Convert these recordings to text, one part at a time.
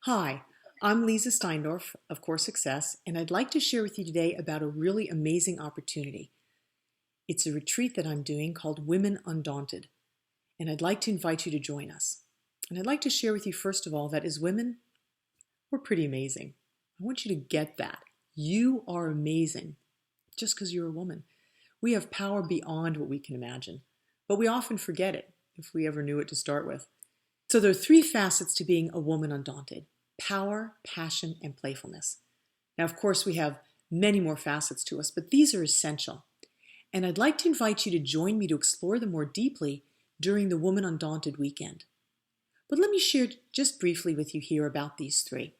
Hi, I'm Lisa Steindorf of Core Success, and I'd like to share with you today about a really amazing opportunity. It's a retreat that I'm doing called Women Undaunted, and I'd like to invite you to join us. And I'd like to share with you, first of all, that as women, we're pretty amazing. I want you to get that. You are amazing just because you're a woman. We have power beyond what we can imagine, but we often forget it if we ever knew it to start with. So there are three facets to being a woman undaunted: power, passion, and playfulness. Now, of course, we have many more facets to us, but these are essential. And I'd like to invite you to join me to explore them more deeply during the Woman Undaunted weekend. But let me share just briefly with you here about these three.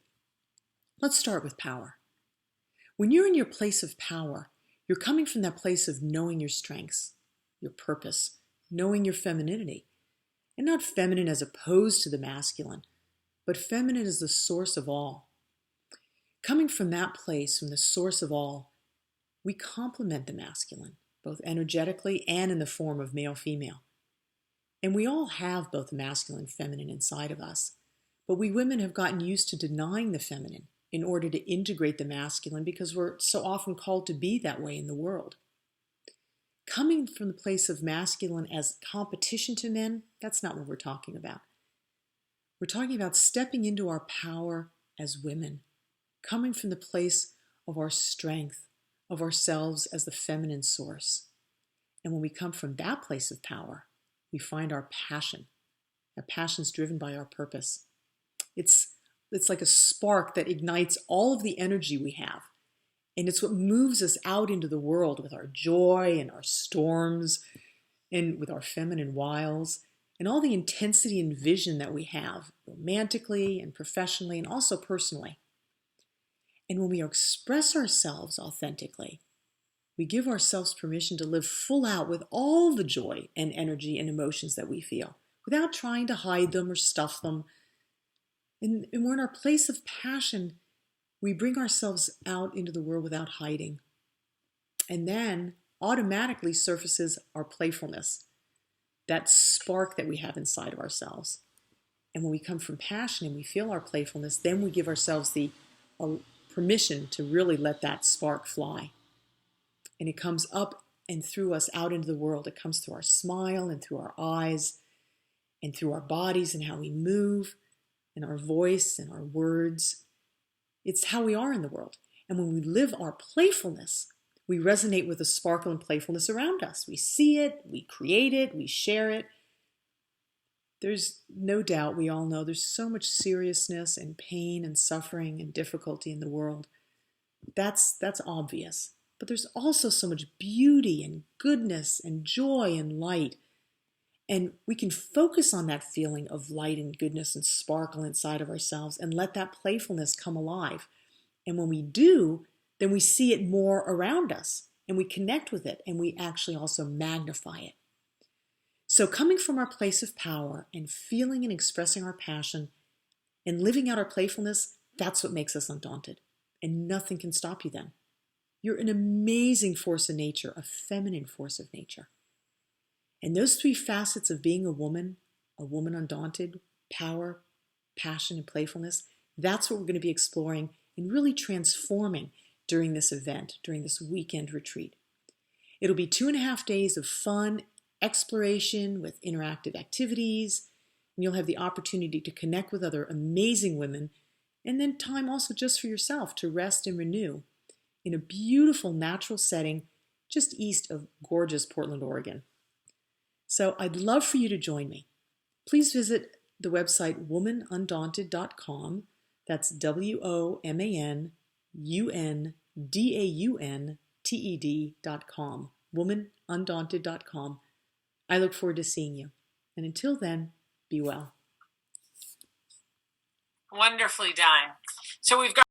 Let's start with power. When you're in your place of power, you're coming from that place of knowing your strengths, your purpose, knowing your femininity. And not feminine as opposed to the masculine, but feminine as the source of all. Coming from that place, from the source of all, we complement the masculine, both energetically and in the form of male-female. And we all have both the masculine and feminine inside of us, but we women have gotten used to denying the feminine in order to integrate the masculine because we're so often called to be that way in the world. Coming from the place of masculine as competition to men, that's not what we're talking about. We're talking about stepping into our power as women, coming from the place of our strength, of ourselves as the feminine source. And when we come from that place of power, we find our passion. Our passion is driven by our purpose. It's like a spark that ignites all of the energy we have. And it's what moves us out into the world with our joy and our storms and with our feminine wiles and all the intensity and vision that we have romantically and professionally and also personally. And when we express ourselves authentically, we give ourselves permission to live full out with all the joy and energy and emotions that we feel without trying to hide them or stuff them. And we're in our place of passion. We bring ourselves out into the world without hiding. And then automatically surfaces our playfulness, that spark that we have inside of ourselves. And when we come from passion and we feel our playfulness, then we give ourselves the permission to really let that spark fly. And it comes up and through us out into the world. It comes through our smile and through our eyes and through our bodies and how we move and our voice and our words. It's how we are in the world. And when we live our playfulness, we resonate with the sparkle and playfulness around us. We see it, we create it, we share it. There's no doubt, we all know, there's so much seriousness and pain and suffering and difficulty in the world. That's obvious. But there's also so much beauty and goodness and joy and light. And we can focus on that feeling of light and goodness and sparkle inside of ourselves and let that playfulness come alive. And when we do, then we see it more around us and we connect with it and we actually also magnify it. So coming from our place of power and feeling and expressing our passion and living out our playfulness, that's what makes us undaunted. And nothing can stop you then. You're an amazing force of nature, a feminine force of nature. And those three facets of being a woman undaunted, power, passion, and playfulness, that's what we're going to be exploring and really transforming during this event, during this weekend retreat. It'll be 2.5 days of fun exploration with interactive activities, and you'll have the opportunity to connect with other amazing women, and then time also just for yourself to rest and renew in a beautiful natural setting just east of gorgeous Portland, Oregon. So I'd love for you to join me. Please visit the website womanundaunted.com. That's WOMANUNDAUNTED.com. Womanundaunted.com. I look forward to seeing you. And until then, be well. Wonderfully done. So we've got